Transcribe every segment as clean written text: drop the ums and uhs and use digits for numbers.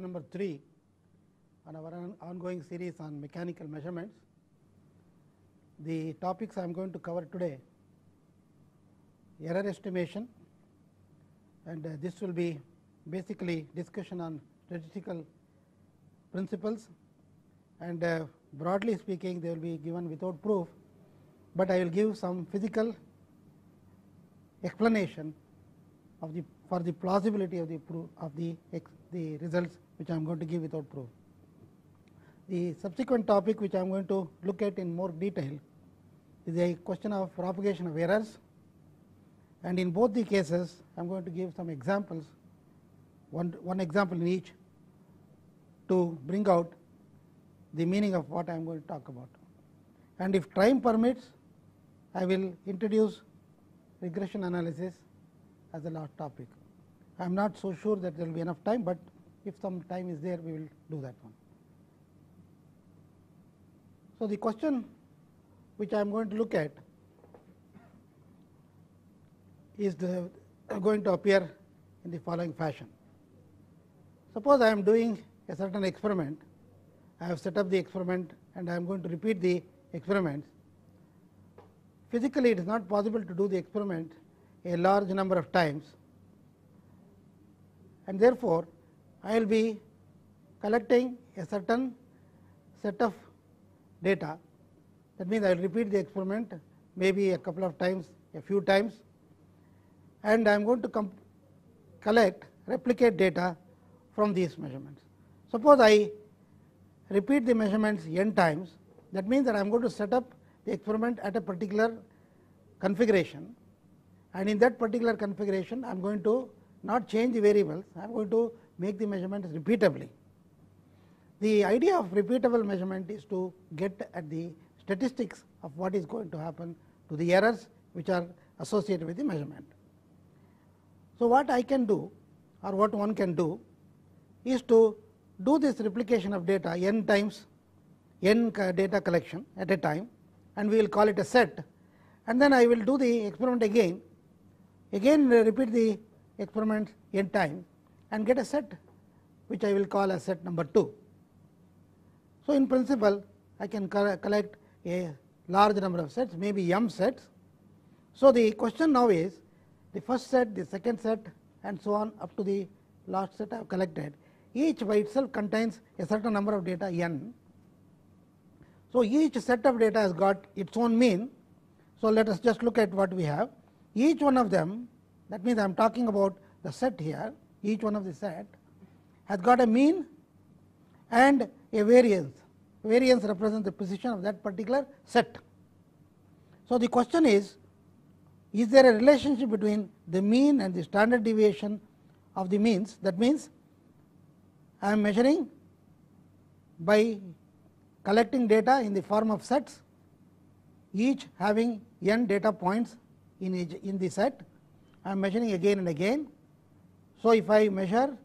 lecture number 3 on our ongoing series on mechanical measurements. The topics I am going to cover today: error estimation, and this will be basically discussion on statistical principles, and broadly speaking they will be given without proof, but I will give some physical explanation of the for the plausibility of the proof of the results which I am going to give without proof. The subsequent topic which I am going to look at in more detail is a question of propagation of errors, and in both the cases I am going to give some examples, one example in each, to bring out the meaning of what I am going to talk about. And if time permits, I will introduce regression analysis as the last topic. I am not so sure that there will be enough time, but if some time is there, we will do that one. So, the question which I am going to look at is going to appear in the following fashion. Suppose I am doing a certain experiment. I have set up the experiment and I am going to repeat the experiment. Physically, it is not possible to do the experiment a large number of times, and therefore, I will be collecting a certain set of data. That means, I will repeat the experiment maybe a couple of times, a few times, and I am going to replicate data from these measurements. Suppose I repeat the measurements n times, that means that I am going to set up the experiment at a particular configuration, and in that particular configuration I am going to not change the variables, I am going to make the measurements repeatably. The idea of repeatable measurement is to get at the statistics of what is going to happen to the errors which are associated with the measurement. So, what I can do, or what one can do, is to do this replication of data n times, n data collection at a time, and we will call it a set, and then I will do the experiment again repeat the experiment n times and get a set which I will call as set number 2. So, in principle I can collect a large number of sets, maybe m sets. So, the question now is the first set, the second set, and so on up to the last set I have collected, each by itself contains a certain number of data n. So, each set of data has got its own mean. So, let us just look at what we have. Each one of them, that means I am talking about the set here, each one of the set has got a mean and a variance. Variance represents the position of that particular set. So, the question is there a relationship between the mean and the standard deviation of the means? That means, I am measuring by collecting data in the form of sets, each having n data points in the set. I am measuring again and again. So, if I measure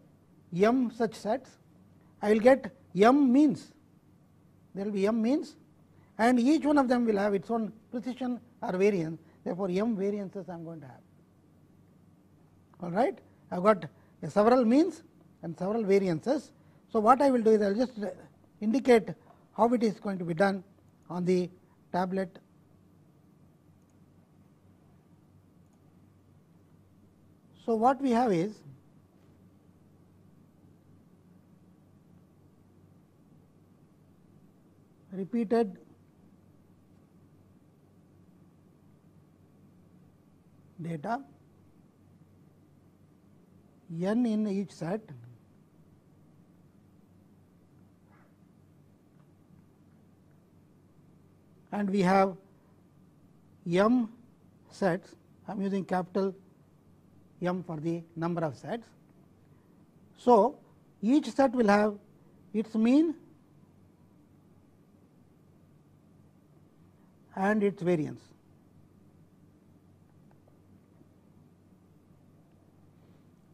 m such sets, I will get m means. There will be m means, and each one of them will have its own precision or variance. Therefore, m variances I am going to have. All right, I have got several means and several variances. So, what I will do is I will just indicate how it is going to be done on the tablet. So, what we have is repeated data n in each set, and we have m sets. I am using capital M for the number of sets. So, each set will have its mean and its variance.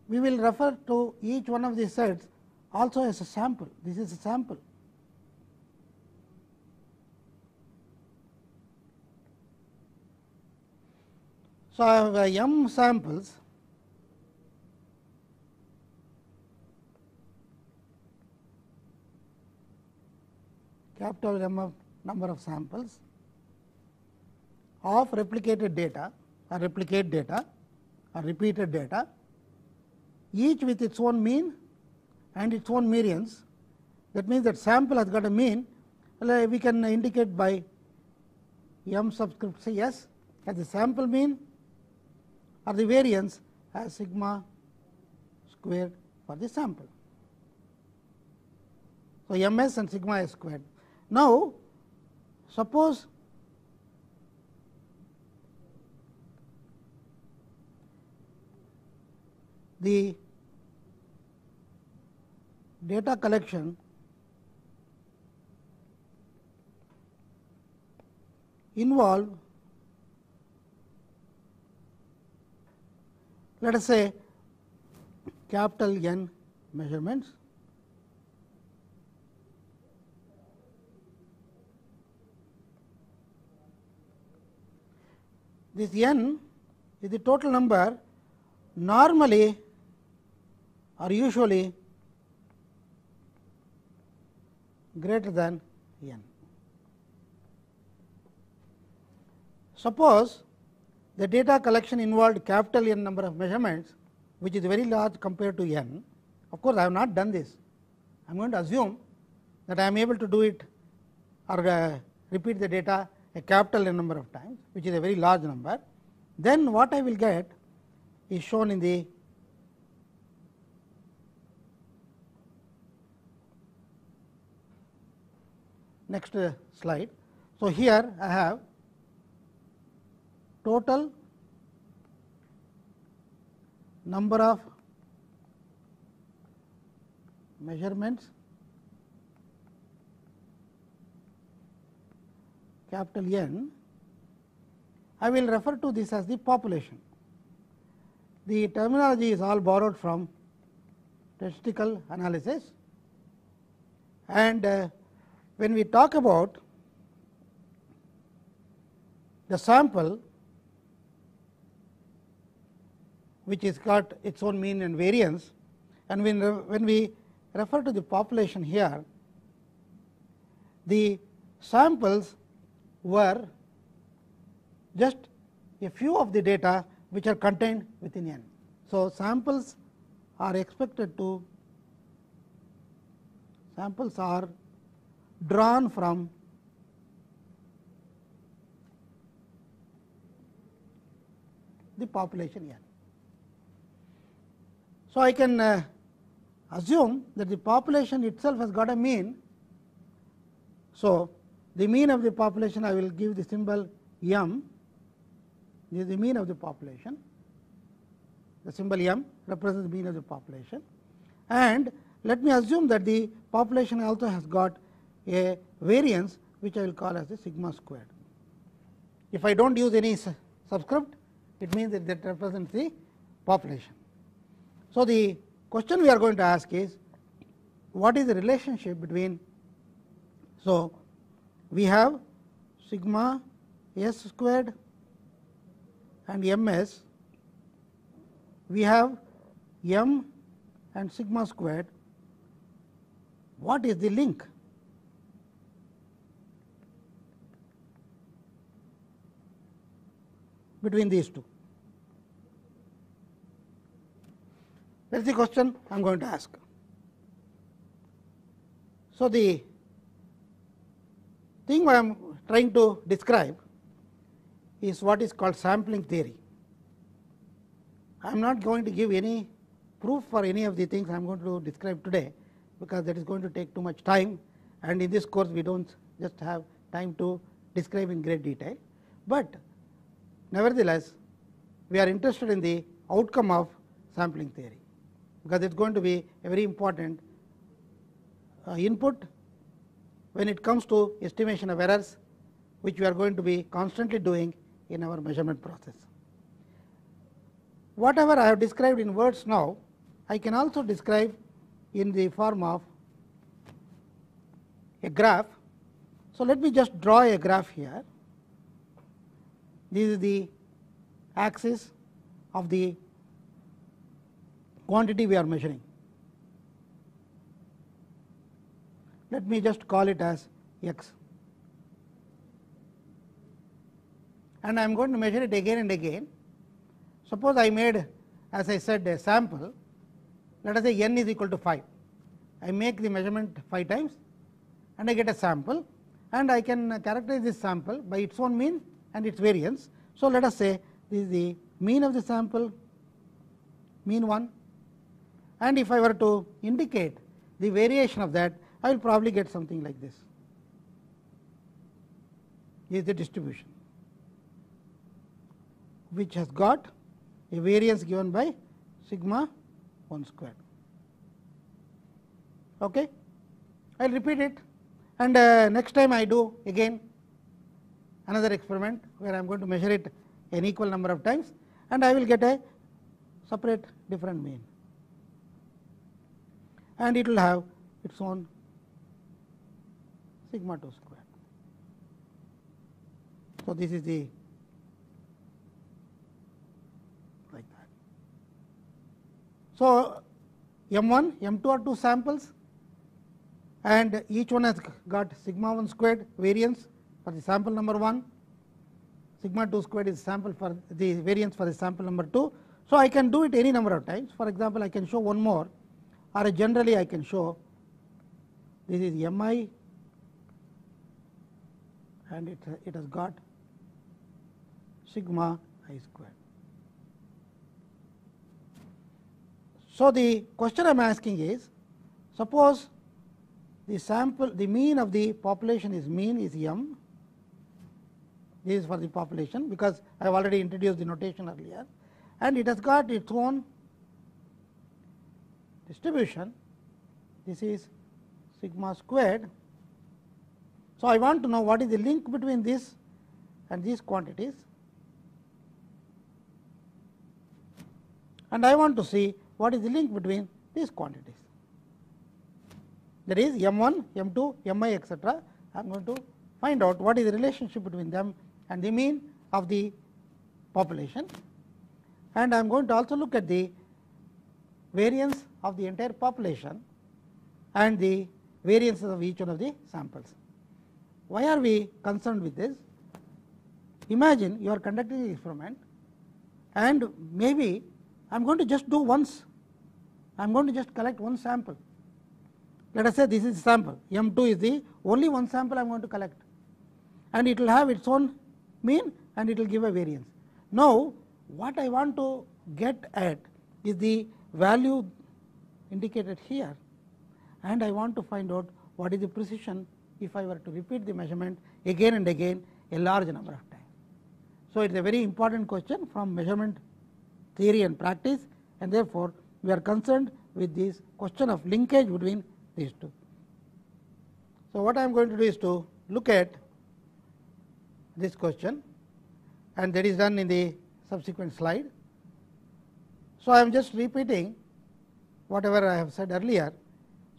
We will refer to each one of these sets also as a sample. This is a sample. So, I have m samples capital M of number of samples of replicated data or replicate data or repeated data, each with its own mean and its own variance. That means that sample has got a mean, we can indicate by M subscript S as the sample mean or the variance as sigma squared for the sample. So, ms and sigma s squared. Now, suppose the data collection involve, let us say, capital N measurements, this N is the total number normally or usually greater than N. Suppose the data collection involved capital N number of measurements, which is very large compared to N. Of course, I have not done this. I am going to assume that I am able to do it or repeat the data a capital N number of times, which is a very large number. Then what I will get is shown in the next slide. So, here I have total number of measurements capital N. I will refer to this as the population. The terminology is all borrowed from statistical analysis, and when we talk about the sample, which is got its own mean and variance, and when we refer to the population here, the samples were just a few of the data which are contained within N. So, samples are drawn from the population N. So, I can assume that the population itself has got a mean. So, the mean of the population, I will give the symbol M. This is the mean of the population. The symbol M represents the mean of the population, and let me assume that the population also has got a variance which I will call as the sigma squared. If I do not use any subscript, it means that represents the population. So, the question we are going to ask is, what is the relationship between, so we have sigma s squared and ms, we have m and sigma squared. What is the link? Between these two? That is the question I am going to ask. So, the thing I am trying to describe is what is called sampling theory. I am not going to give any proof for any of the things I am going to describe today, because that is going to take too much time, and in this course we do not just have time to describe in great detail. But nevertheless, we are interested in the outcome of sampling theory, because it is going to be a very important input when it comes to estimation of errors, which we are going to be constantly doing in our measurement process. Whatever I have described in words now, I can also describe in the form of a graph. So, let me just draw a graph here. This is the axis of the quantity we are measuring. Let me just call it as x, and I am going to measure it again and again. Suppose I made, as I said, a sample, let us say n is equal to 5. I make the measurement 5 times and I get a sample, and I can characterize this sample by its own mean and its variance. So, let us say this is the mean of the sample, mean 1, and if I were to indicate the variation of that, I will probably get something like this. This is the distribution which has got a variance given by sigma 1 squared. Okay? I will repeat it, and next time I do again another experiment where I am going to measure it an equal number of times, and I will get a separate different mean, and it will have its own sigma 2 squared. So, this is the like that. So, M1, M2 are two samples, and each one has got sigma 1 squared variance for the sample number 1, sigma 2 squared is sample for the variance for the sample number 2. So, I can do it any number of times. For example, I can show one more, or generally I can show this is Mi, and it has got sigma I squared. So, the question I am asking is, suppose the sample, the mean of the population is mean is m, this is for the population, because I have already introduced the notation earlier, and it has got its own distribution, this is sigma squared. So, I want to know what is the link between this and these quantities, and I want to see what is the link between these quantities, that is M1, M2, Mi, etc. I am going to find out what is the relationship between them and the mean of the population, and I am going to also look at the variance of the entire population and the variances of each one of the samples. Why are we concerned with this? Imagine you are conducting the experiment, and maybe I am going to just do once, I am going to just collect one sample. Let us say this is sample, M2 is the only one sample I am going to collect, and it will have its own mean and it will give a variance. Now, what I want to get at is the value indicated here, and I want to find out what is the precision if I were to repeat the measurement again and again a large number of times. So, it is a very important question from measurement theory and practice, and therefore, we are concerned with this question of linkage between these two. So, what I am going to do is to look at this question, and that is done in the subsequent slide. So, I am just repeating whatever I have said earlier.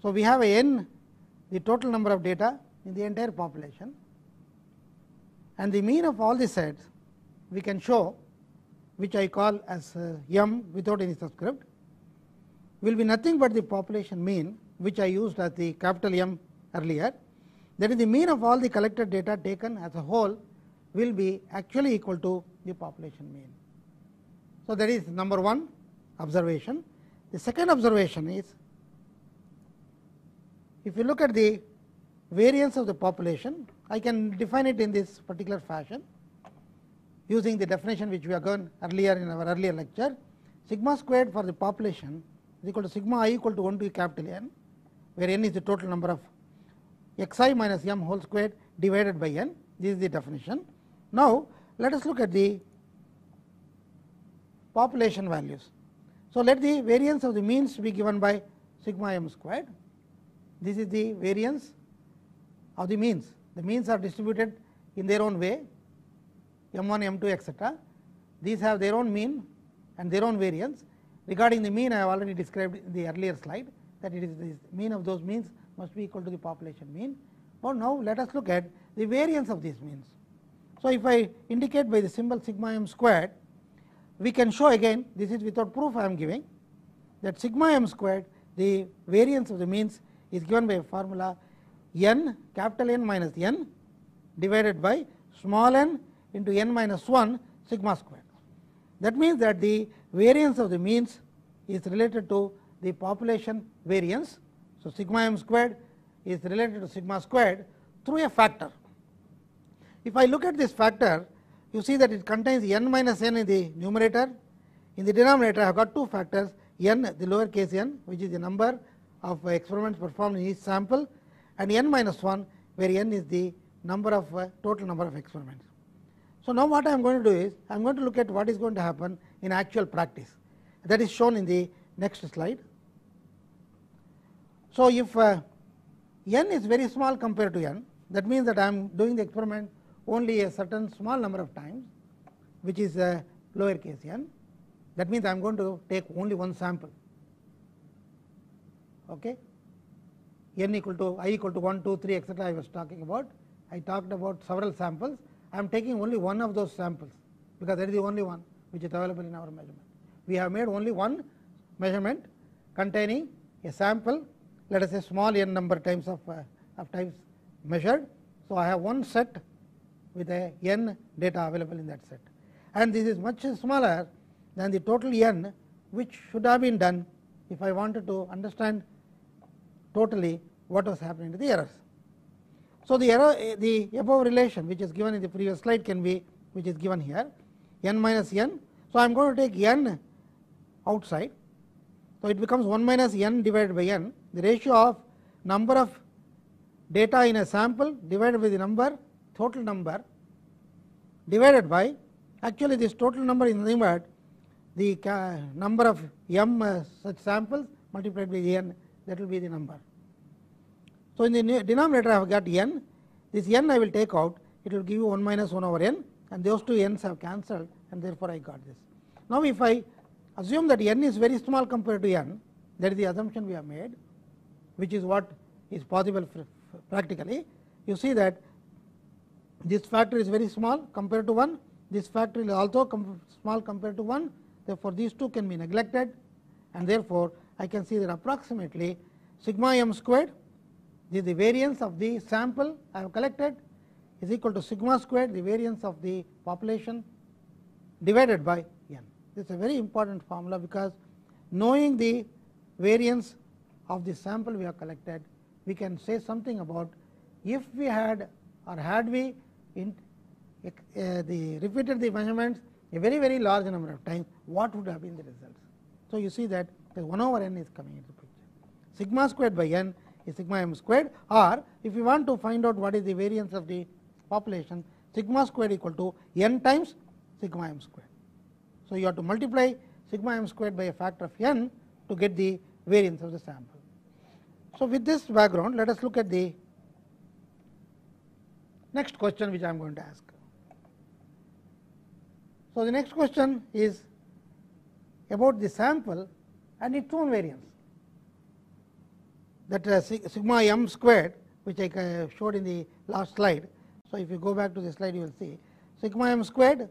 So, we have a n, the total number of data in the entire population, and the mean of all the sets we can show, which I call as m without any subscript, will be nothing but the population mean, which I used as the capital M earlier. That is, the mean of all the collected data taken as a whole will be actually equal to the population mean. So, that is number one observation. The second observation is, if you look at the variance of the population, I can define it in this particular fashion using the definition which we have gone earlier in our earlier lecture. Sigma squared for the population is equal to sigma I equal to 1 to capital N, where n is the total number of xi minus m whole squared divided by n. This is the definition. Now, let us look at the population values. So, let the variance of the means be given by sigma m squared. This is the variance of the means. The means are distributed in their own way, M1, M2, etc. These have their own mean and their own variance. Regarding the mean, I have already described in the earlier slide that it is the mean of those means must be equal to the population mean. But now, let us look at the variance of these means. So, if I indicate by the symbol sigma m squared, we can show again, this is without proof I am giving, that sigma m squared, the variance of the means is given by a formula n capital N minus n divided by small n into n minus 1 sigma squared. That means that the variance of the means is related to the population variance. So, sigma m squared is related to sigma squared through a factor. If I look at this factor, you see that it contains n minus n in the numerator. In the denominator, I have got two factors, n, the lower case n, which is the number of experiments performed in each sample, and n minus 1, where n is the number of total number of experiments. So, now what I am going to do is, I am going to look at what is going to happen in actual practice. That is shown in the next slide. So, if n is very small compared to n, that means that I am doing the experiment only a certain small number of times, which is lower case n. That means I am going to take only one sample. Okay. N equal to I equal to 1, 2, 3, etc. I was talking about. I talked about several samples. I am taking only one of those samples, because that is the only one which is available in our measurement. We have made only one measurement containing a sample, let us say small n number times of times measured. So, I have one set with a n data available in that set, and this is much smaller than the total n which should have been done if I wanted to understand totally what was happening to the errors. So, the error, the above relation which is given in the previous slide can be, which is given here, n minus n. So, I am going to take n outside. So, it becomes 1 minus n divided by n, the ratio of number of data in a sample divided by the number, total number, divided by, actually this total number is nothing but the number of m such samples multiplied by n, that will be the number. So, in the denominator I have got n, this n I will take out, it will give you 1 minus 1 over n, and those two n's have cancelled, and therefore I got this. Now, if I assume that n is very small compared to n, that is the assumption we have made, which is what is possible practically. You see that this factor is very small compared to 1, this factor is also small compared to 1, therefore, these two can be neglected, and therefore, I can see that approximately sigma m squared, this is the variance of the sample I have collected, is equal to sigma squared, the variance of the population, divided by n. This is a very important formula, because knowing the variance of the sample we have collected, we can say something about if we had, or had we repeated the measurements a very, very large number of times, what would have been the results. So, you see that the 1 over n is coming into picture. Sigma squared by n is sigma m squared, or if you want to find out what is the variance of the population, sigma squared equal to n times sigma m squared. So, you have to multiply sigma m squared by a factor of n to get the variance of the sample. So, with this background, let us look at the next question which I am going to ask. So, the next question is about the sample and its own variance, that sigma m squared, which I showed in the last slide. So, if you go back to the slide, you will see sigma m squared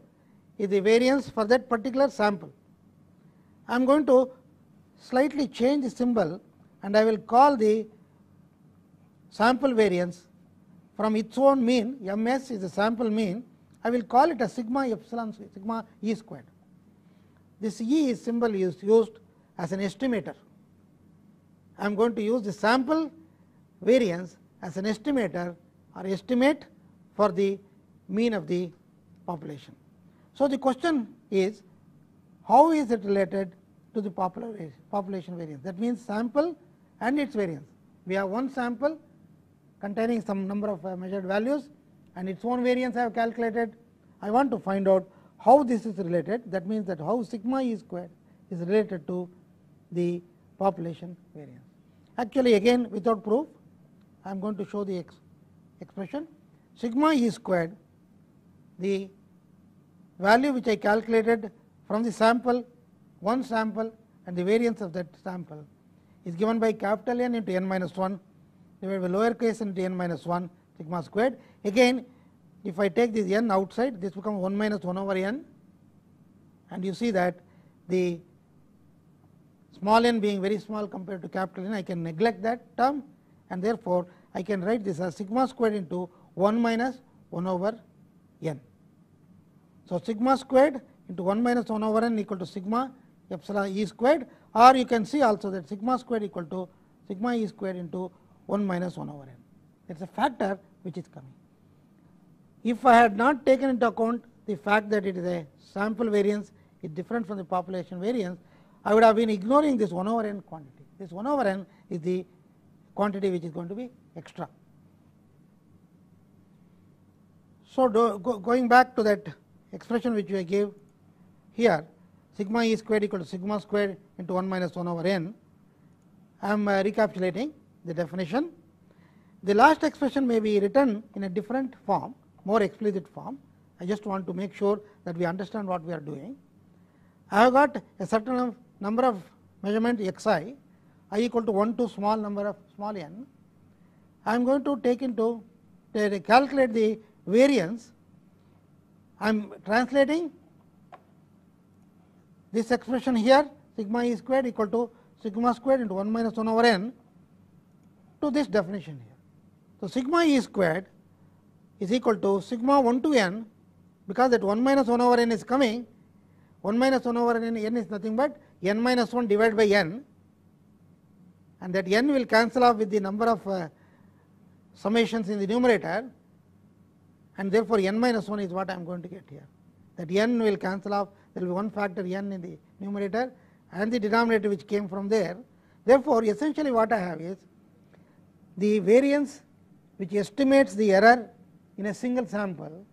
is the variance for that particular sample. I am going to slightly change the symbol, and I will call the sample variance from its own mean, ms is the sample mean, I will call it a sigma epsilon sigma e squared. This e symbol is used as an estimator. I am going to use the sample variance as an estimator or estimate for the mean of the population. So, the question is, how is it related to the population variance? That means sample and its variance. We have one sample containing some number of measured values, and its own variance I have calculated. I want to find out how this is related. That means that how sigma e squared is related to the population variance. Actually, again without proof, I am going to show the expression sigma e squared, the value which I calculated from the sample, one sample, and the variance of that sample is given by capital N into n minus 1 divided by lower case into n minus 1 sigma squared. Again, if I take this n outside, this becomes 1 minus 1 over n, and you see that the small n being very small compared to capital N, I can neglect that term, and therefore, I can write this as sigma squared into 1 minus 1 over n. So, sigma squared into 1 minus 1 over n equal to sigma epsilon e squared, or you can see also that sigma squared equal to sigma e squared into 1 minus 1 over n. It is a factor which is coming. If I had not taken into account the fact that it is a sample variance is different from the population variance, I would have been ignoring this 1 over n quantity. This 1 over n is the quantity which is going to be extra. So, going back to that expression which I gave here, sigma e squared equal to sigma squared into 1 minus 1 over n, I am recapitulating the definition. The last expression may be written in a different form, more explicit form. I just want to make sure that we understand what we are doing. I have got a certain number of measurement xi, I equal to 1 to small number of small n. I am going to take into calculate the variance. I am translating this expression here, sigma e squared equal to sigma squared into 1 minus 1 over n to this definition here. So, sigma e squared is equal to sigma 1 to n, because that 1 minus 1 over n is coming, 1 minus 1 over n is nothing but n minus 1 divided by n, and that n will cancel off with the number of summations in the numerator, and therefore, n minus 1 is what I am going to get here. That n will cancel off, there will be one factor n in the numerator and the denominator which came from there. Therefore, essentially what I have is the variance which estimates the error in a single sample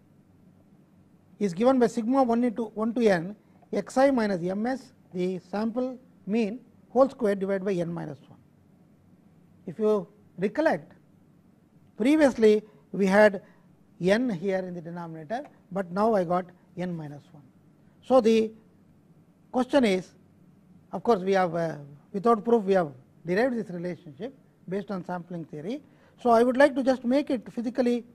is given by sigma 1 to n xi minus ms, the sample mean whole square divided by n minus 1. If you recollect, previously we had n here in the denominator, but now I got n minus 1. So, the question is, of course, we have without proof we have derived this relationship based on sampling theory. So, I would like to just make it physically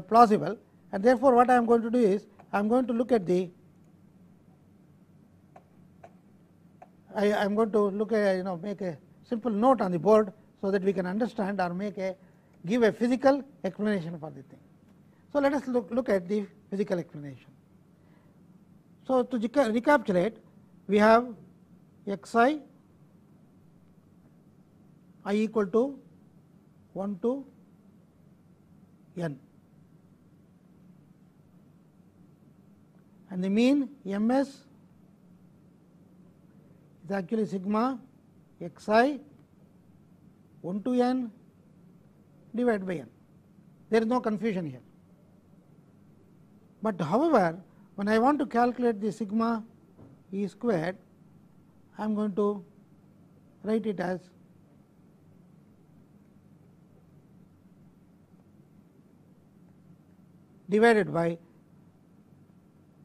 plausible, and therefore, what I am going to do is I am going to look at the I am going to look at make a simple note on the board, so that we can understand or give a physical explanation for the thing. So, let us look at the physical explanation. So, to recapitulate, we have xi I equal to 1 to n, and the mean ms is actually sigma xi 1 to n divided by n. There is no confusion here. But however, when I want to calculate the sigma e squared, I am going to write it as divided by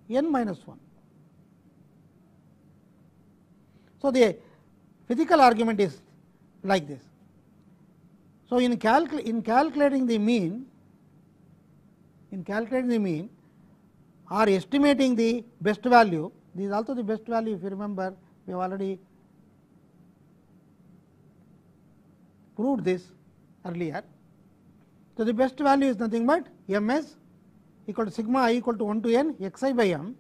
n minus 1. So, the physical argument is like this. So, in calculating the mean, or estimating the best value, this is also the best value. If you remember, we have already proved this earlier. So, the best value is nothing but ms equal to sigma I equal to 1 to n xi by n.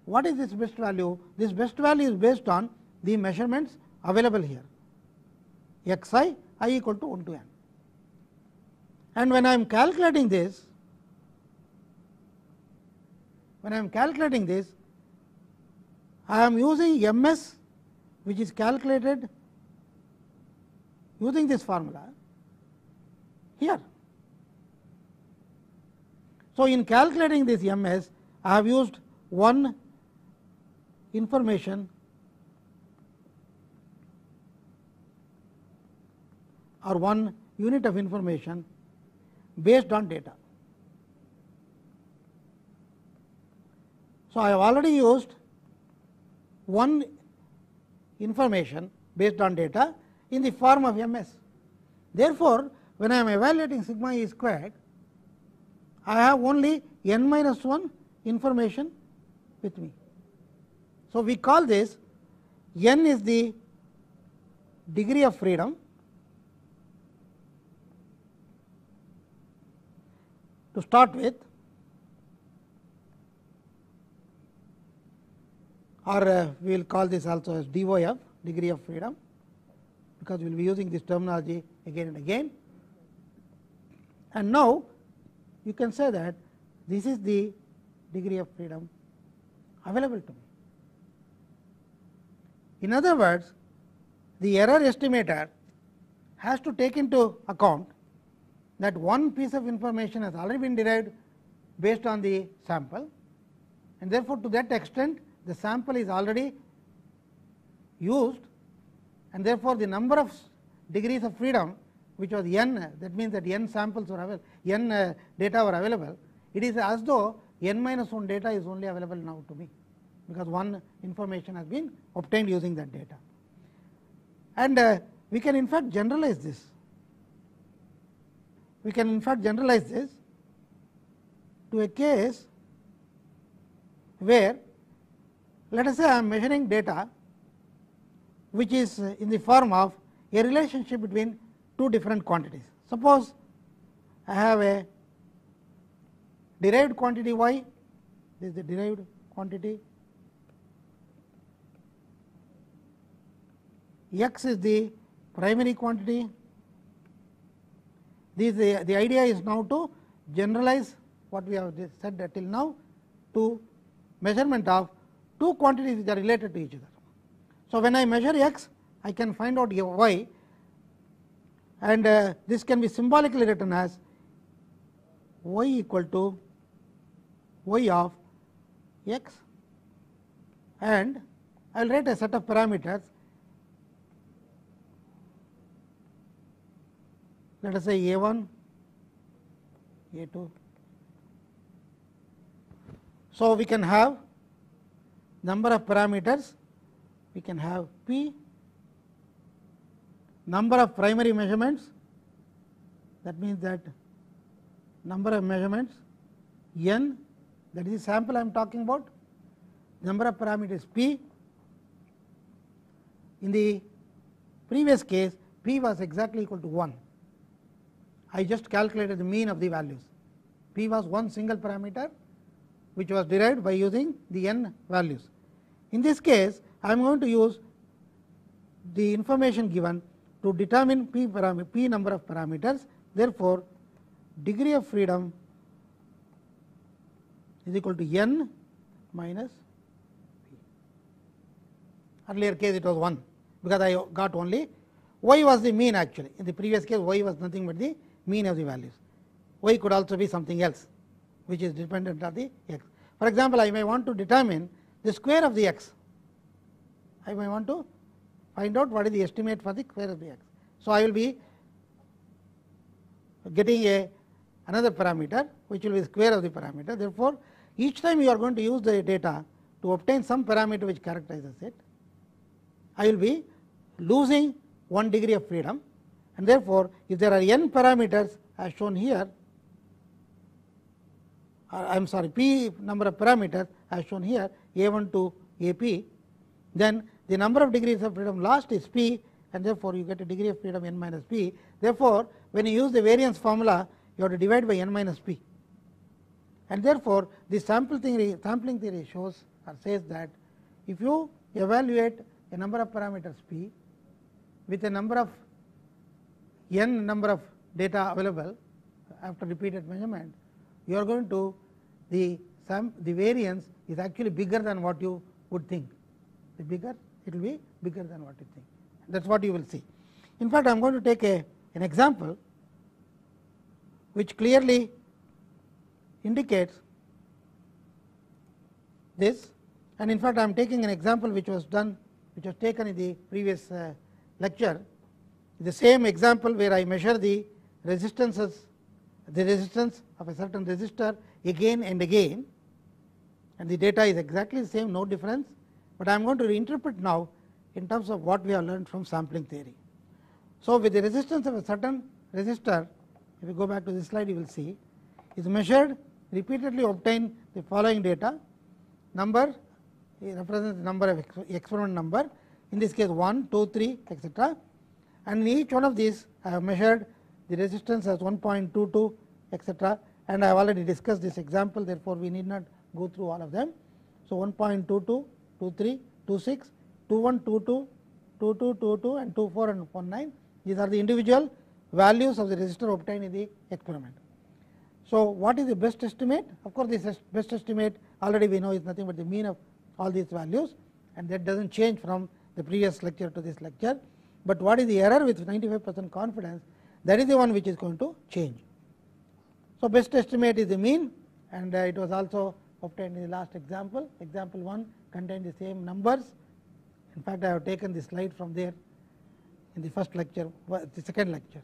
What is this best value? This best value is based on the measurements available here, xi I equal to 1 to n. And when I am calculating this, I am using ms, which is calculated using this formula here. So, in calculating this ms, I have used one information or one unit of information based on data. So, I have already used one information based on data in the form of ms. Therefore, when I am evaluating sigma e squared, I have only n minus 1 information with me. So, we call this n is the degree of freedom to start with, or we will call this also as DOF, degree of freedom, because we will be using this terminology again and again. And now you can say that this is the degree of freedom available to me. In other words, the error estimator has to take into account that one piece of information has already been derived based on the sample, and therefore, to that extent the sample is already used, and therefore, the number of degrees of freedom which was n, that means that n samples were available, n data were available, it is as though n minus 1 data is only available now to me, because one information has been obtained using that data. And we can in fact generalize this. We can in fact generalize this to a case where, let us say I am measuring data which is in the form of a relationship between two different quantities. Suppose I have a derived quantity y, this is the derived quantity, x is the primary quantity. The idea is now to generalize what we have said till now to measurement of two quantities which are related to each other. So, when I measure x, I can find out y, and this can be symbolically written as y equal to y of x, and I will write a set of parameters, let us say a1, a2. So, we can have number of parameters, we can have p, number of primary measurements, that means that number of measurements n, that is the sample I am talking about, number of parameters p. In the previous case, p was exactly equal to 1. I just calculated the mean of the values. P was one single parameter which was derived by using the n values. In this case, I am going to use the information given to determine p number of parameters. Therefore, degree of freedom is equal to n minus p. Earlier case it was 1, because I got only y was the mean actually. In the previous case, y was nothing but the mean of the values. Y could also be something else which is dependent on the x. For example, I may want to determine the square of the x. I may want to find out what is the estimate for the square of the x. So, I will be getting another parameter which will be the square of the parameter. Therefore, each time you are going to use the data to obtain some parameter which characterizes it, I will be losing one degree of freedom, and therefore, if there are n parameters as shown here, I am sorry, p number of parameters as shown here, a1 to ap, then the number of degrees of freedom lost is p, and therefore, you get a degree of freedom n minus p. Therefore, when you use the variance formula, you have to divide by n minus p, and therefore, the sampling theory shows or says that if you evaluate a number of parameters p with a number of n number of data available after repeated measurement, you are going to the variance is actually bigger than what you would think. The bigger it will be bigger than what you think. That is what you will see. In fact, I am going to take an example which clearly indicates this, and in fact, I am taking an example which was taken in the previous lecture. The same example where I measure the resistance of a certain resistor again and again, and the data is exactly the same, no difference, but I am going to reinterpret now in terms of what we have learned from sampling theory. So, with the resistance of a certain resistor, if you go back to this slide, you will see is measured, repeatedly obtain the following data. Number represents the number of experiment number, in this case 1, 2, 3, etc. And in each one of these I have measured the resistance as 1.22, etc. and I have already discussed this example, therefore, we need not go through all of them. So, 1.22, 23, 26, 21, 22, 22, 22 and 24 and 19, these are the individual values of the resistor obtained in the experiment. So, what is the best estimate? Of course, this best estimate already we know is nothing but the mean of all these values, and that does not change from the previous lecture to this lecture. But what is the error with 95% confidence? That is the one which is going to change. So, best estimate is the mean, and it was also obtained in the last example. Example 1 contained the same numbers. In fact, I have taken the slide from there in the first lecture, the second lecture.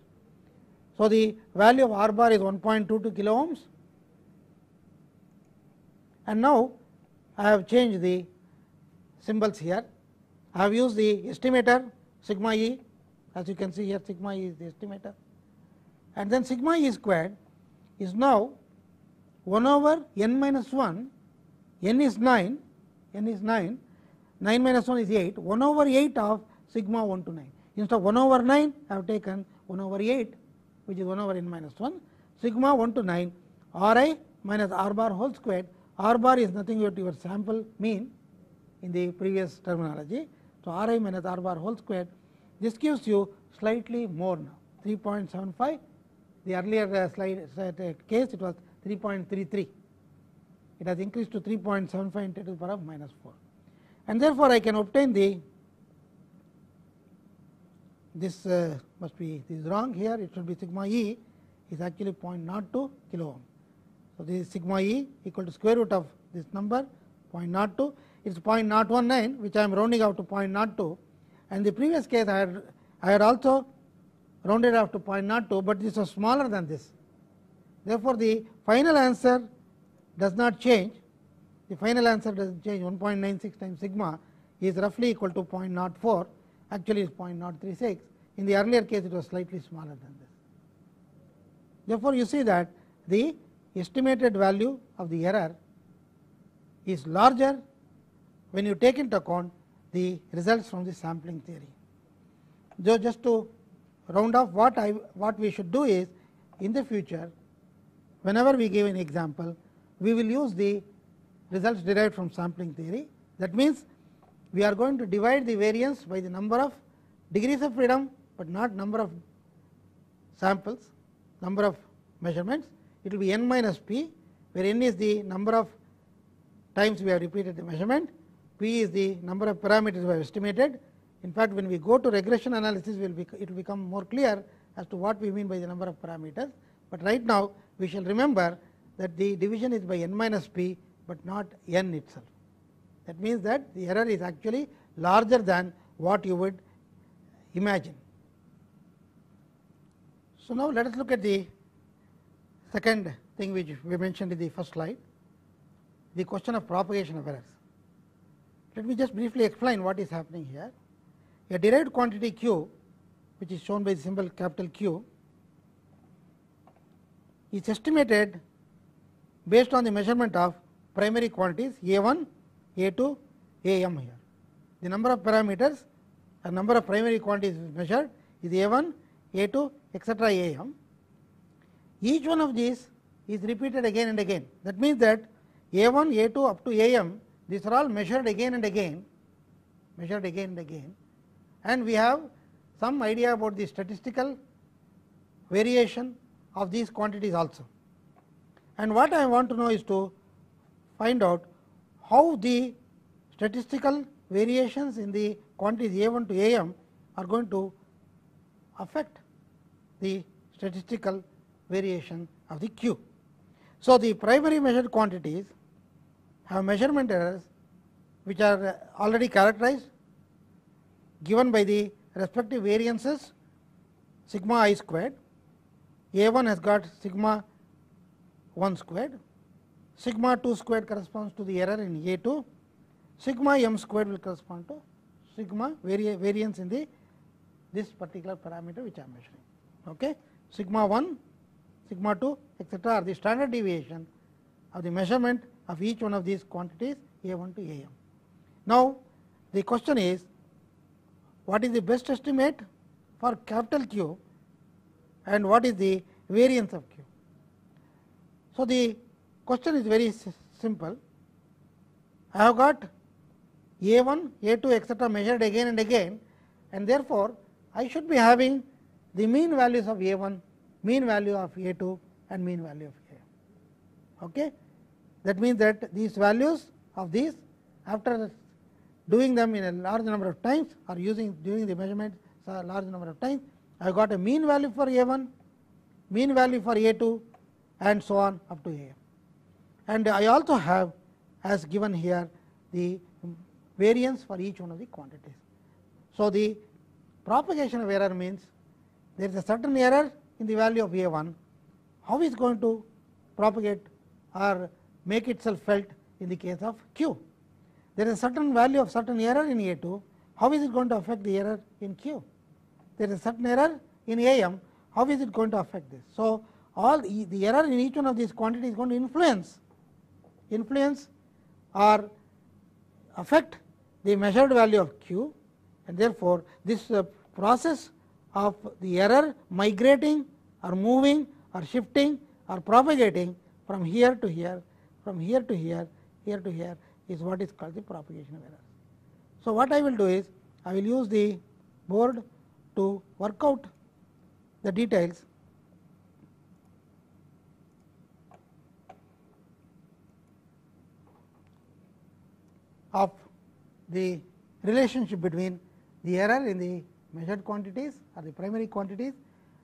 So, the value of R bar is 1.22 kilo ohms, and now I have changed the symbols here. I have used the estimator sigma e, as you can see here, sigma e is the estimator, and then sigma e squared is now 1 over n minus 1, n is 9, 9 minus 1 is 8, 1 over 8 of sigma 1 to 9. Instead of 1 over 9, I have taken 1 over 8, which is 1 over n minus 1, sigma 1 to 9 Ri minus R bar whole squared. R bar is nothing but your sample mean in the previous terminology. So, Ri minus R bar whole squared, this gives you slightly more now, 3.75. The earlier slide case it was 3.33. It has increased to 3.75 10 to the power of minus 4, and therefore, I can obtain the this must be this is wrong here, it should be sigma e is actually 0.02 kilo ohm. So, this is sigma e equal to square root of this number 0.02, it is 0.019, which I am rounding out to 0.02, and the previous case I had also rounded off to 0.02, but this was smaller than this. Therefore, the final answer does not change, the final answer does not change. 1.96 times sigma is roughly equal to 0.04, actually is 0.036. In the earlier case it was slightly smaller than this. Therefore, you see that the estimated value of the error is larger when you take into account the results from the sampling theory. So, just to round off, what we should do is, in the future whenever we give an example, we will use the results derived from sampling theory. That means, we are going to divide the variance by the number of degrees of freedom, but not number of samples, number of measurements. It will be n minus p, where n is the number of times we have repeated the measurement, p is the number of parameters we have estimated. In fact, when we go to regression analysis, it will become more clear as to what we mean by the number of parameters. But right now, we shall remember that the division is by n minus p, but not n itself. That means that the error is actually larger than what you would imagine. So, now let us look at the second thing which we mentioned in the first slide, the question of propagation of errors. Let me just briefly explain what is happening here. A derived quantity q, which is shown by the symbol capital Q, is estimated based on the measurement of primary quantities A1, A2, AM here. The number of parameters or number of primary quantities measured is A1, A2, etc. AM. Each one of these is repeated again and again. That means that A1, A2 up to AM, these are all measured again and again, and we have some idea about the statistical variation of these quantities also. And what I want to know is to find out how the statistical variations in the quantities A1 to AM are going to affect the statistical variation of the Q. So, the primary measured quantities have measurement errors which are already characterized, given by the respective variances sigma I squared. A1 has got sigma 1 squared, sigma 2 squared corresponds to the error in A2, sigma m squared will correspond to sigma variance in this particular parameter which I am measuring. Okay. Sigma 1, sigma 2, etc. are the standard deviation of the measurement of each one of these quantities A1 to AM. Now, the question is, what is the best estimate for capital Q and what is the variance of Q? So, the question is very simple. I have got A1, A2 etc. measured again and again, and therefore, I should be having the mean values of A1, mean value of A2 and mean value of A. Okay? That means that these values of these, after doing them in a large number of times or doing the measurements a large number of times, I have got a mean value for A1, mean value for A2 and so on up to A. And I also have, as given here, the variance for each one of the quantities. So, the propagation of error means there is a certain error in the value of A1, how is going to propagate or make itself felt in the case of Q. There is a certain value of certain error in A2, how is it going to affect the error in Q. There is a certain error in AM, how is it going to affect this. So, all the error in each one of these quantities is going to influence or affect the measured value of Q, and therefore, this process of the error migrating or moving or shifting or propagating from here to here, from here to here, here to here is what is called the propagation of error. So, what I will do is I will use the board to work out the details of the relationship between the error in the measured quantities or the primary quantities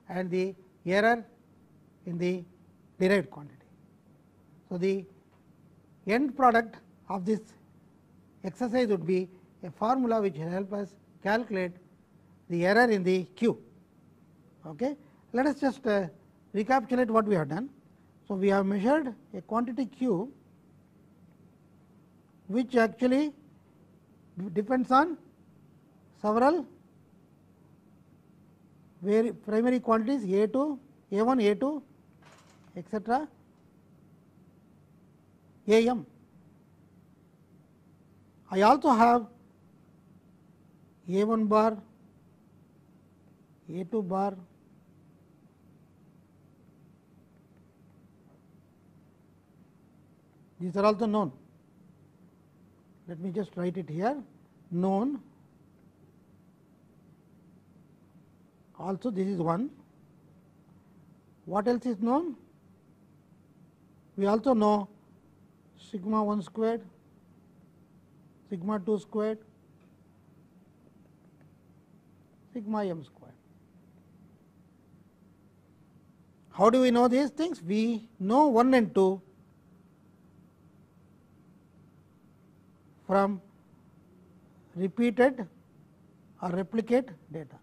and the error in the derived quantity. So, the end product of this exercise would be a formula which will help us calculate the error in the Q. Okay. Let us just recapitulate what we have done. So, we have measured a quantity Q which actually depends on several primary quantities A2, A1, A2 etc. AM. I also have A1 bar, A2 bar, these are also known. Let me just write it here, known. Also this is 1. What else is known? We also know sigma 1 squared, sigma 2 squared, sigma m squared. How do we know these things? We know 1 and 2 from repeated or replicate data.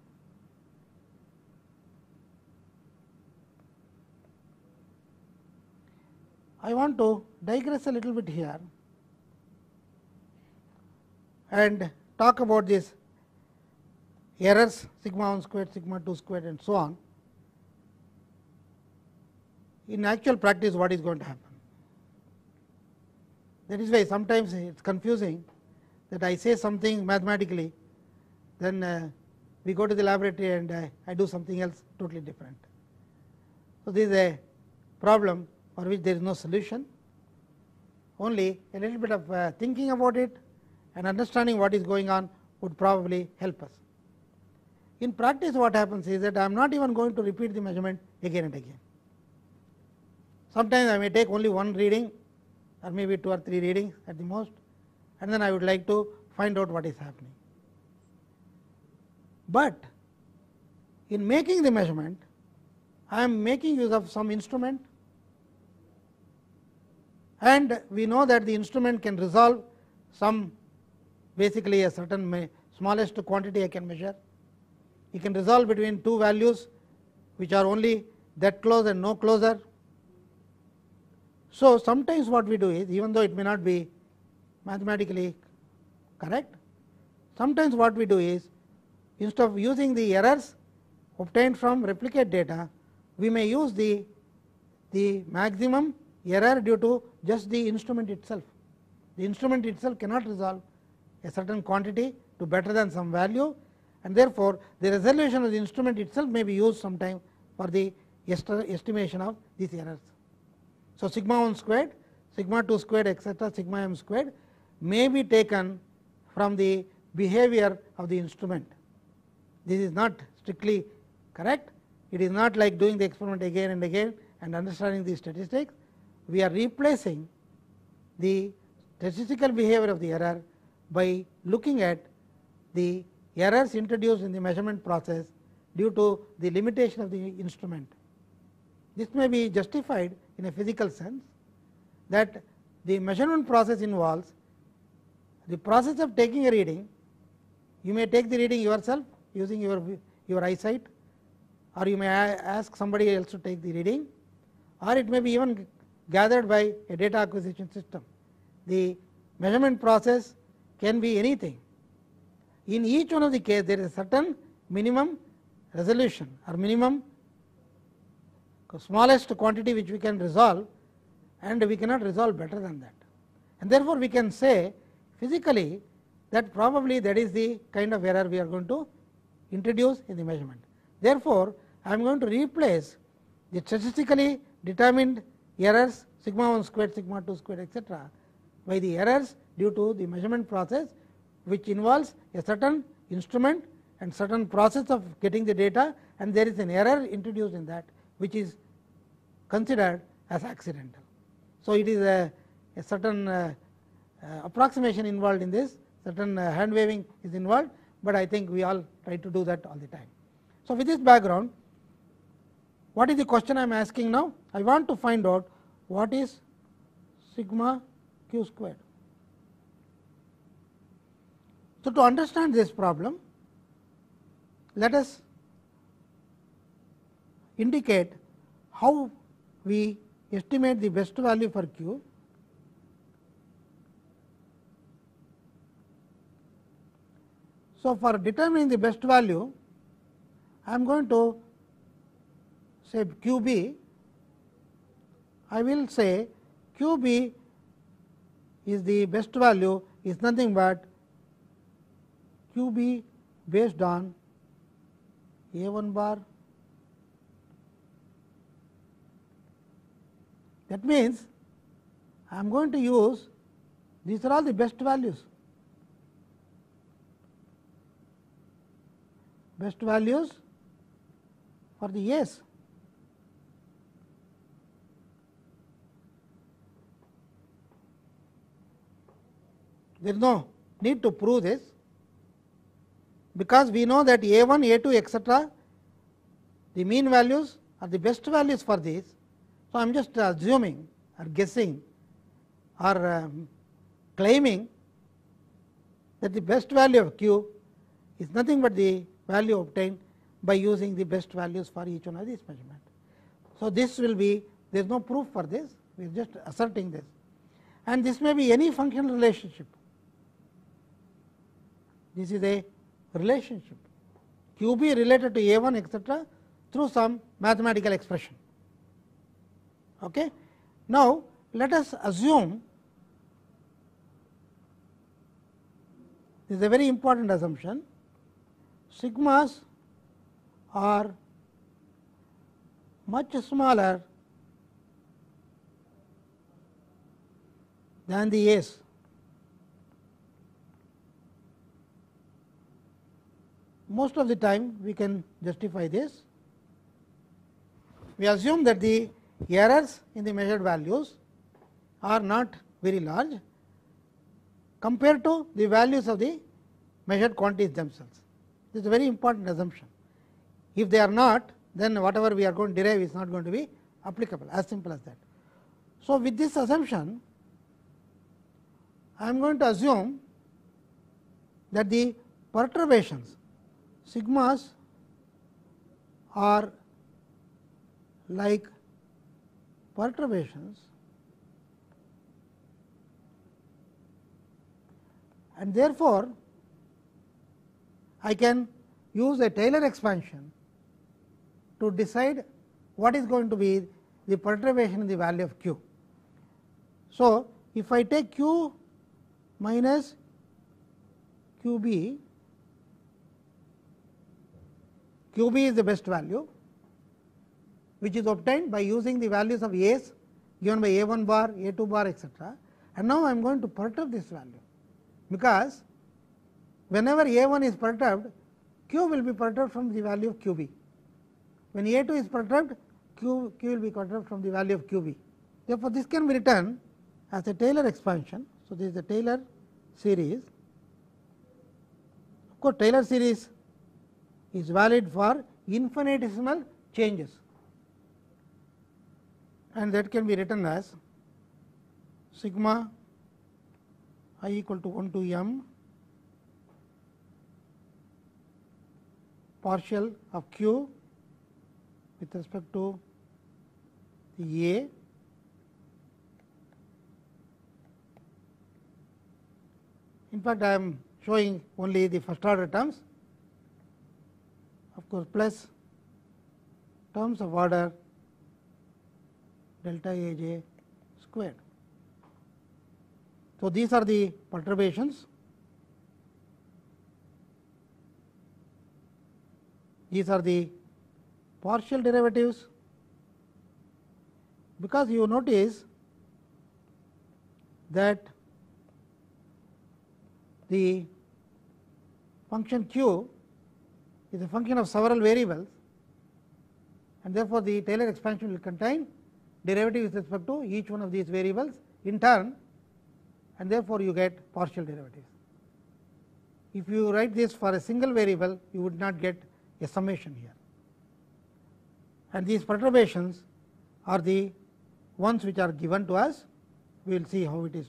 I want to digress a little bit here and talk about these errors sigma 1 squared, sigma 2 squared and so on. In actual practice, what is going to happen? That is why sometimes it is confusing that I say something mathematically, then we go to the laboratory and I do something else totally different. So, this is a problem for which there is no solution, only a little bit of thinking about it and understanding what is going on would probably help us. In practice, what happens is that I am not even going to repeat the measurement again and again. Sometimes I may take only one reading or maybe 2 or 3 readings at the most, and then I would like to find out what is happening. But in making the measurement, I am making use of some instrument, and we know that the instrument can resolve some basically a certain smallest quantity I can measure. It can resolve between 2 values which are only that close and no closer. So, sometimes what we do is, even though it may not be mathematically correct, sometimes what we do is, instead of using the errors obtained from replicate data, we may use the maximum error due to just the instrument itself. The instrument itself cannot resolve a certain quantity to better than some value, and therefore, the resolution of the instrument itself may be used sometime for the estimation of these errors. So, sigma 1 squared, sigma 2 squared, etc., sigma m squared may be taken from the behavior of the instrument. This is not strictly correct. It is not like doing the experiment again and again and understanding the statistics. We are replacing the statistical behavior of the error by looking at the errors introduced in the measurement process due to the limitation of the instrument. This may be justified in a physical sense, that the measurement process involves the process of taking a reading. You may take the reading yourself using your eyesight, or you may ask somebody else to take the reading, or it may be even gathered by a data acquisition system. The measurement process can be anything. In each one of the case, there is a certain minimum resolution or minimum smallest quantity which we can resolve, and we cannot resolve better than that. And therefore, we can say physically that probably that is the kind of error we are going to introduce in the measurement. Therefore, I am going to replace the statistically determined errors sigma 1 squared, sigma 2 squared, etc., by the errors due to the measurement process, which involves a certain instrument and certain process of getting the data, and there is an error introduced in that which is considered as accidental. So, it is a certain approximation involved in this, certain hand waving is involved, but I think we all try to do that all the time. So, with this background, what is the question I am asking now? I want to find out what is sigma q squared. So, to understand this problem, let us indicate how we estimate the best value for q. So, for determining the best value, I am going to say q b. I will say q b is the best value is nothing but q b based on a 1 bar. That means, I am going to use these are all the best values. Best values for the A's. There is no need to prove this, because we know that A1, A2, etc., the mean values are the best values for these. So, I am just assuming or guessing or claiming that the best value of q is nothing but the value obtained by using the best values for each one of these measurements. So, this will be, there is no proof for this, we are just asserting this, and this may be any functional relationship. This is a relationship q b related to A1, etc., through some mathematical expression. Okay. Now, let us assume, this is a very important assumption, sigmas are much smaller than the A's. Most of the time we can justify this. We assume that the errors in the measured values are not very large compared to the values of the measured quantities themselves. This is a very important assumption. If they are not, then whatever we are going to derive is not going to be applicable, as simple as that. So, with this assumption, I am going to assume that the perturbations sigmas are like perturbations, and therefore, I can use a Taylor expansion to decide what is going to be the perturbation in the value of q. So, if I take q minus q b, q b is the best value which is obtained by using the values of A's given by a1 bar, a2 bar, etc. And now I am going to perturb this value, because whenever a1 is perturbed, q will be perturbed from the value of qb. When a2 is perturbed, q will be perturbed from the value of qb. Therefore, this can be written as a Taylor expansion. So, this is the Taylor series. Of course, Taylor series is valid for infinitesimal changes, and that can be written as sigma I equal to 1 to m partial of q with respect to the a in fact, I am showing only the first order terms, of course, plus terms of order delta A j squared. So, these are the perturbations. These are the partial derivatives, because you notice that the function q is a function of several variables, and therefore, the Taylor expansion will contain derivative with respect to each one of these variables in turn, and therefore, you get partial derivatives. If you write this for a single variable, you would not get a summation here, and these perturbations are the ones which are given to us. We will see how it is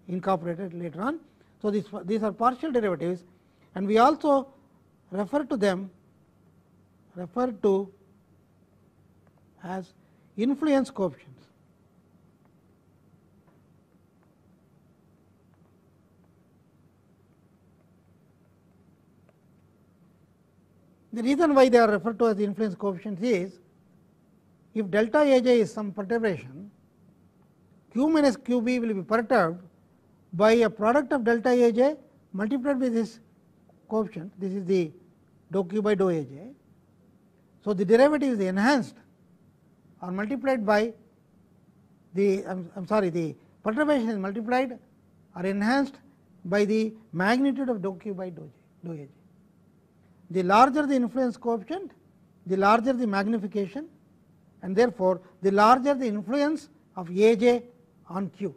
incorporated later on. So, these are partial derivatives, and we also refer to as influence coefficients. The reason why they are referred to as influence coefficients is, if delta A j is some perturbation, q minus q b will be perturbed by a product of delta A j multiplied by this coefficient. This is the dou q by dou A j. So, the derivative is enhanced or multiplied by the the perturbation is multiplied or enhanced by the magnitude of dou q by dou A j. The larger the influence coefficient, the larger the magnification, and therefore, the larger the influence of A j on q.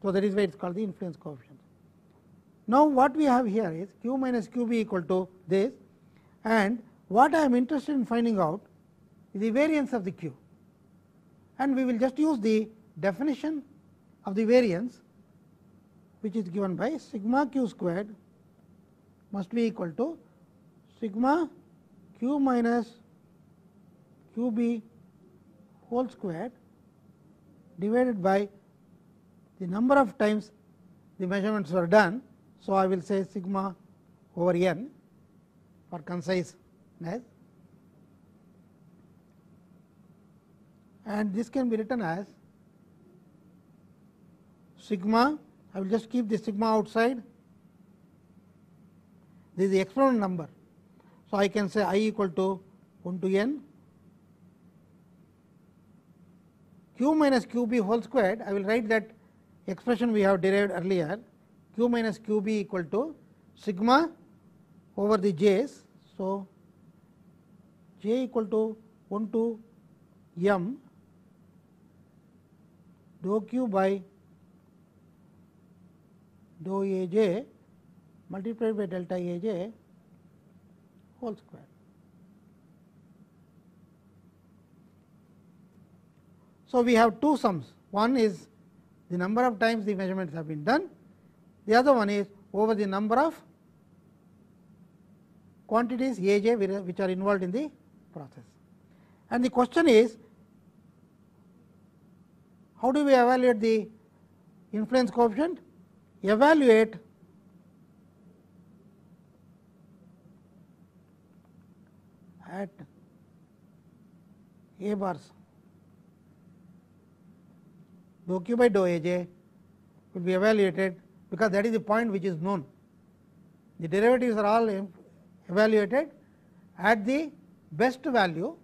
So, that is why it is called the influence coefficient. Now, what we have here is q minus q b equal to this, and what I am interested in finding out is the variance of the q, and we will just use the definition of the variance, which is given by sigma q squared must be equal to sigma q minus q b whole squared divided by the number of times the measurements were done. So, I will say sigma over n for conciseness, and this can be written as sigma. I will just keep the sigma outside. This is the exponent number. So, I can say I equal to 1 to n q minus q b whole squared. I will write that expression we have derived earlier, q minus q b equal to sigma over the j's. So, j equal to 1 to m dou q by dou A j multiplied by delta A j whole square. So, we have two sums. One is the number of times the measurements have been done, the other one is over the number of quantities A j which are involved in the process. And the question is, how do we evaluate the influence coefficient? Evaluate at A bars dou q by dou A j will be evaluated, because that is the point which is known. The derivatives are all evaluated at the best value.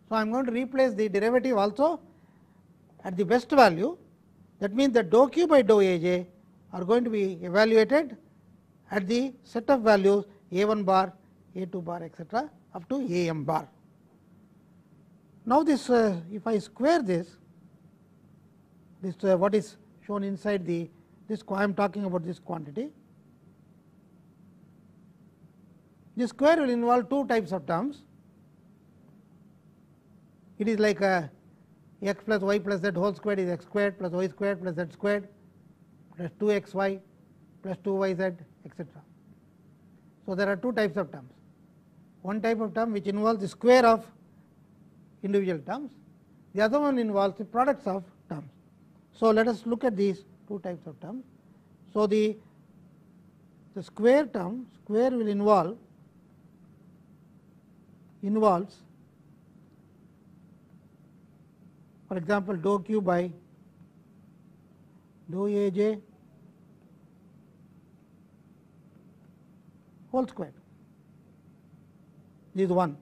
So, I am going to replace the derivative also at the best value, that means that dou q by dou aj are going to be evaluated at the set of values a 1 bar, a 2 bar, etc., up to a m bar. Now, this if I square this what is shown inside this I am talking about this quantity. This square will involve two types of terms. It is like x plus y plus z whole squared is x squared plus y squared plus z squared plus 2 x y plus 2 y z, etc. So, there are two types of terms. One type of term which involves the square of individual terms, the other one involves the products of terms. So, let us look at these two types of terms. So, the square term, square will involves for example dou q by dou aj whole square. This is one.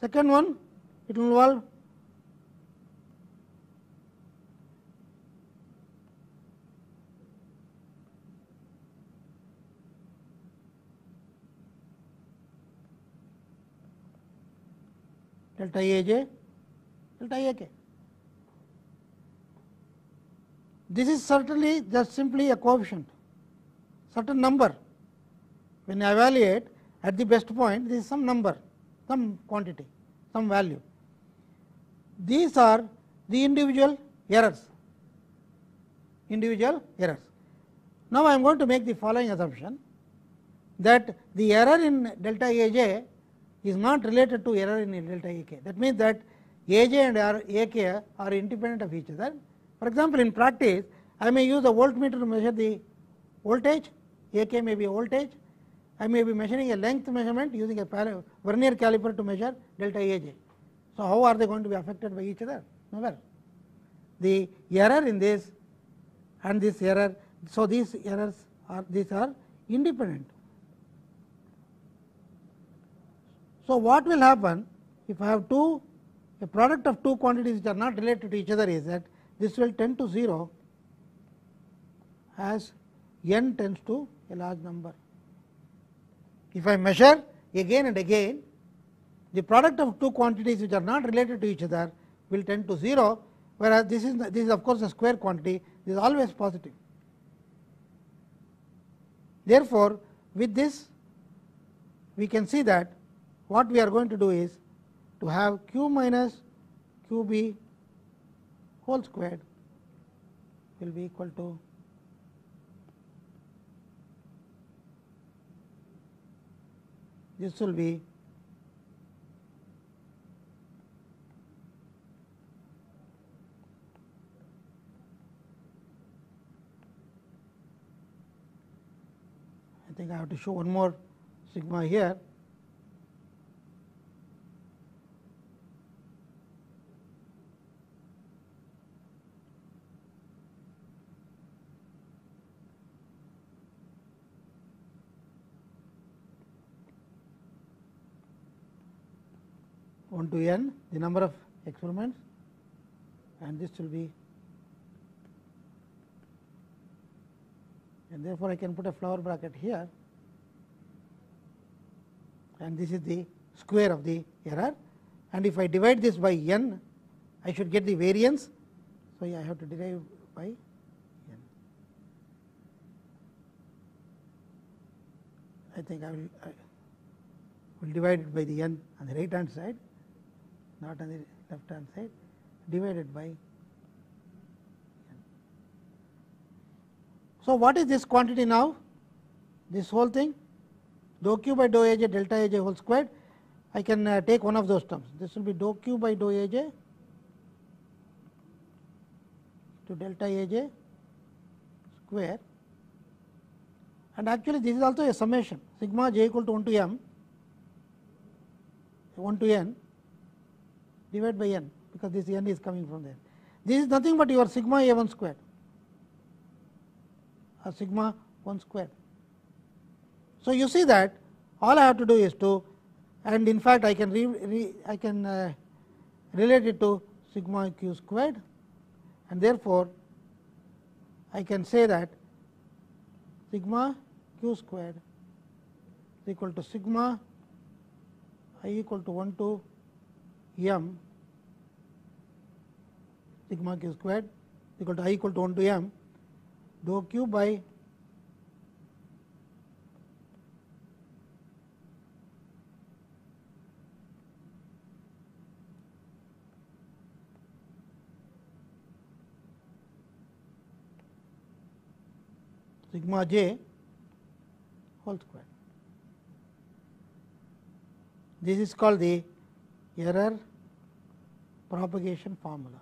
Second one, it will involve delta aj, delta ak. This is certainly just simply a coefficient, certain number. When I evaluate at the best point, this is some number, some quantity, some value. These are the individual errors. Now, I am going to make the following assumption, that the error in delta aj is not related to error in delta ak. That means that aj and ak are independent of each other. For example, in practice, I may use a voltmeter to measure the voltage, ak may be voltage. I may be measuring a length measurement using a vernier caliper to measure delta aj. So, how are they going to be affected by each other? Nowhere. The error in this and this error, so these errors are independent. So, what will happen if I have a product of two quantities which are not related to each other is that this will tend to 0 as n tends to a large number. If I measure again and again, the product of two quantities which are not related to each other will tend to 0, whereas this is of course a square quantity, this is always positive. Therefore, with this we can see that what we are going to do is to have q minus qb whole squared will be equal to this will be I think I have to show one more sigma here. One to n, the number of experiments, and this will be, and therefore I can put a flower bracket here, and this is the square of the error, and if I divide this by n, I should get the variance. So, I have to derive by n. I think I will divide it by the n on the right hand side, not on the left hand side, divided by n. So, what is this quantity now? This whole thing, dou q by dou aj delta aj whole squared. I can take one of those terms. This will be dou q by dou aj to delta aj square, and actually this is also a summation sigma j equal to 1 to m 1 to n divided by n, because this n is coming from there. This is nothing but your sigma a1 squared or sigma 1 squared. So, you see that all I have to do is to, and in fact I can relate it to sigma q squared and therefore, I can say that sigma q squared is equal to sigma I equal to 1 to m sigma q squared is equal to I equal to 1 to m dou q by sigma j whole square. This is called the error propagation formula.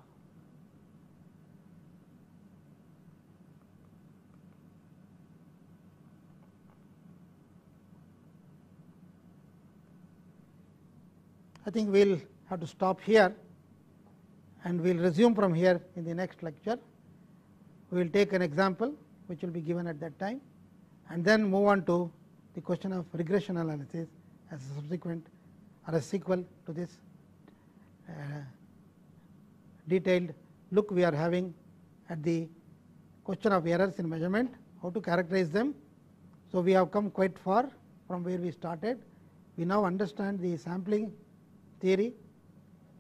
I think we will have to stop here and we will resume from here in the next lecture. We will take an example which will be given at that time and then move on to the question of regression analysis as a subsequent or a sequel to this detailed look we are having at the question of errors in measurement, how to characterize them. So, we have come quite far from where we started. We now understand the sampling theory,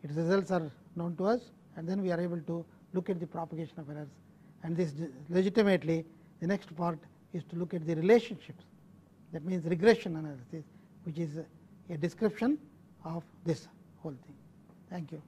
its results are known to us, and then we are able to look at the propagation of errors, and this legitimately the next part is to look at the relationships, that means regression analysis, which is a description of this whole thing. Thank you.